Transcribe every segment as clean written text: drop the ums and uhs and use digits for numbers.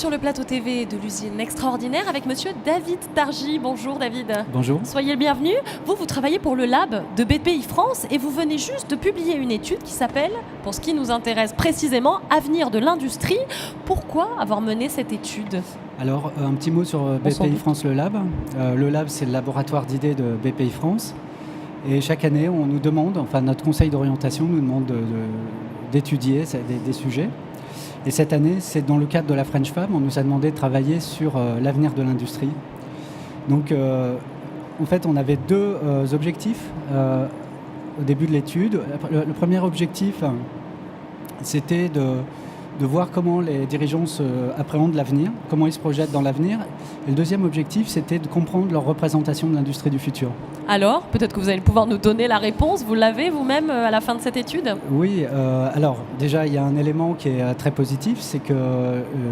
sur le plateau TV de l'usine extraordinaire avec monsieur David Targy. Bonjour David. Bonjour. Soyez le bienvenu. Vous travaillez pour le lab de BPI France et vous venez juste de publier une étude qui s'appelle, pour ce qui nous intéresse précisément, Avenir de l'industrie. Pourquoi avoir mené cette étude ? Alors, un petit mot sur BPI France, le lab. Le lab, c'est le laboratoire d'idées de BPI France. Et chaque année, on nous demande, enfin notre conseil d'orientation nous demande d'étudier des sujets. Et cette année, c'est dans le cadre de la French Fab, on nous a demandé de travailler sur l'avenir de l'industrie. Donc, en fait, on avait deux objectifs au début de l'étude. Le premier objectif, c'était de voir comment les dirigeants appréhendent l'avenir, comment ils se projettent dans l'avenir. Et le deuxième objectif, c'était de comprendre leur représentation de l'industrie du futur. Alors, peut-être que vous allez pouvoir nous donner la réponse. Vous l'avez vous-même à la fin de cette étude ? Oui, alors déjà, il y a un élément qui est très positif, c'est que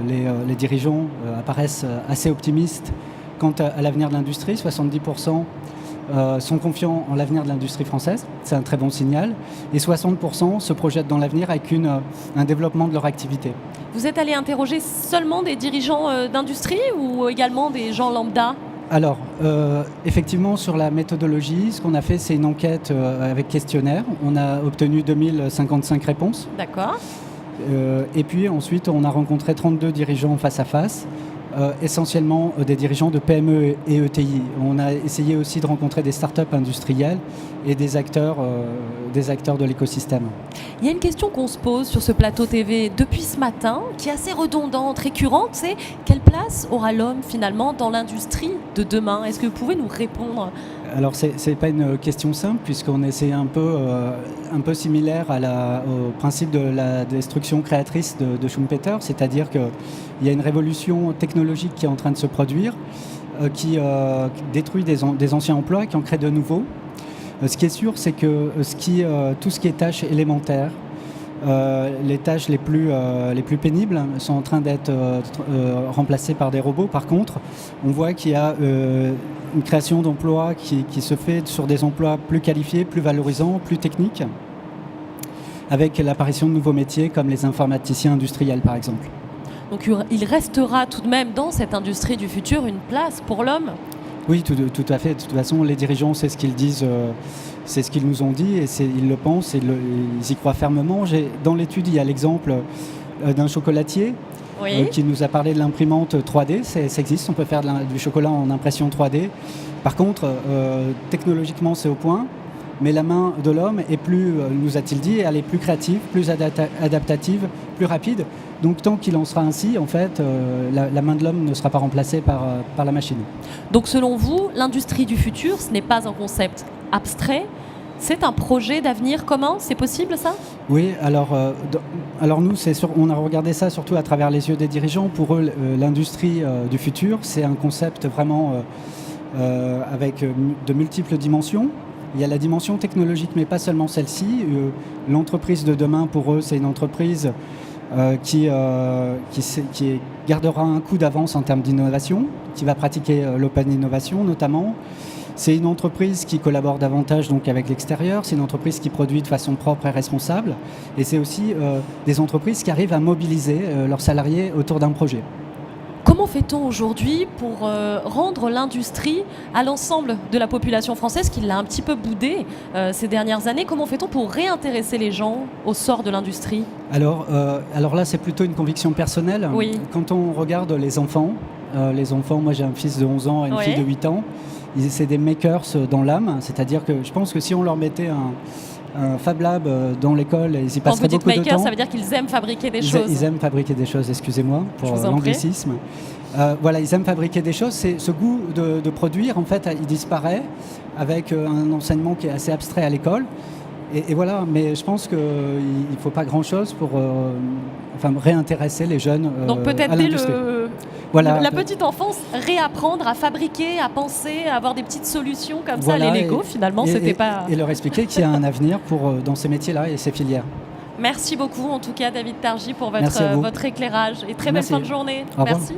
les dirigeants apparaissent assez optimistes quant à l'avenir de l'industrie. 70% sont confiants en l'avenir de l'industrie française, c'est un très bon signal, et 60% se projettent dans l'avenir avec un développement de leur activité. Vous êtes allé interroger seulement des dirigeants d'industrie ou également des gens lambda ? Alors, effectivement, sur la méthodologie, ce qu'on a fait, c'est une enquête avec questionnaire. On a obtenu 2055 réponses. D'accord. Et puis ensuite, on a rencontré 32 dirigeants face à face. Essentiellement des dirigeants de PME et ETI. On a essayé aussi de rencontrer des startups industrielles et des acteurs de l'écosystème. Il y a une question qu'on se pose sur ce plateau TV depuis ce matin, qui est assez redondante, récurrente, c'est quelle place aura l'homme finalement dans l'industrie de demain ? Est-ce que vous pouvez nous répondre ? Alors c'est pas une question simple puisqu'on essaie un peu similaire au principe de la destruction créatrice de Schumpeter, c'est-à-dire qu'il y a une révolution technologique qui est en train de se produire, qui détruit des anciens emplois, qui en crée de nouveaux. Ce qui est sûr, c'est que tout ce qui est tâches élémentaires, les tâches les plus pénibles sont en train d'être remplacées par des robots. Par contre, on voit qu'il y a une création d'emplois qui se fait sur des emplois plus qualifiés, plus valorisants, plus techniques, avec l'apparition de nouveaux métiers comme les informaticiens industriels, par exemple. Donc il restera tout de même dans cette industrie du futur une place pour l'homme ? Oui, tout à fait. De toute façon, les dirigeants, c'est ce qu'ils disent, c'est ce qu'ils nous ont dit, et ils le pensent, et ils y croient fermement. Dans l'étude, il y a l'exemple d'un chocolatier qui nous a parlé de l'imprimante 3D. Ça existe, on peut faire du chocolat en impression 3D. Par contre, technologiquement, c'est au point. Mais la main de l'homme est plus, nous a-t-il dit, elle est plus créative, plus adaptative, plus rapide. Donc tant qu'il en sera ainsi, en fait, la main de l'homme ne sera pas remplacée par la machine. Donc selon vous, l'industrie du futur, ce n'est pas un concept abstrait, c'est un projet d'avenir commun, c'est possible ça ? Oui, alors nous, on a regardé ça surtout à travers les yeux des dirigeants. Pour eux, l'industrie du futur, c'est un concept vraiment avec de multiples dimensions. Il y a la dimension technologique, mais pas seulement celle-ci. L'entreprise de demain, pour eux, c'est une entreprise qui gardera un coup d'avance en termes d'innovation, qui va pratiquer l'open innovation notamment. C'est une entreprise qui collabore davantage donc, avec l'extérieur. C'est une entreprise qui produit de façon propre et responsable. Et c'est aussi des entreprises qui arrivent à mobiliser leurs salariés autour d'un projet. Comment fait-on aujourd'hui pour rendre l'industrie à l'ensemble de la population française qui l'a un petit peu boudée ces dernières années ? Comment fait-on pour réintéresser les gens au sort de l'industrie ? Alors là, c'est plutôt une conviction personnelle. Oui. Quand on regarde les enfants, moi j'ai un fils de 11 ans et une fille de 8 ans, c'est des makers dans l'âme, c'est-à-dire que je pense que si on leur mettait un Fab Lab dans l'école, ils y passeraient beaucoup de temps. Quand vous dites maker, ça veut dire qu'ils aiment fabriquer des choses. Ils aiment fabriquer des choses, excusez-moi pour l'anglicisme. Voilà, ils aiment fabriquer des choses. Ce goût de produire, en fait, il disparaît avec un enseignement qui est assez abstrait à l'école. Et voilà, mais je pense qu'il ne faut pas grand-chose pour réintéresser les jeunes Donc peut-être à l'industrie. La petite enfance, réapprendre à fabriquer, à penser, à avoir des petites solutions comme ça, les Lego, finalement, c'était pas... Et leur expliquer qu'il y a un avenir dans ces métiers-là et ces filières. Merci beaucoup, en tout cas, David Targy, pour votre éclairage. Et très belle fin de journée. Au revoir. Merci.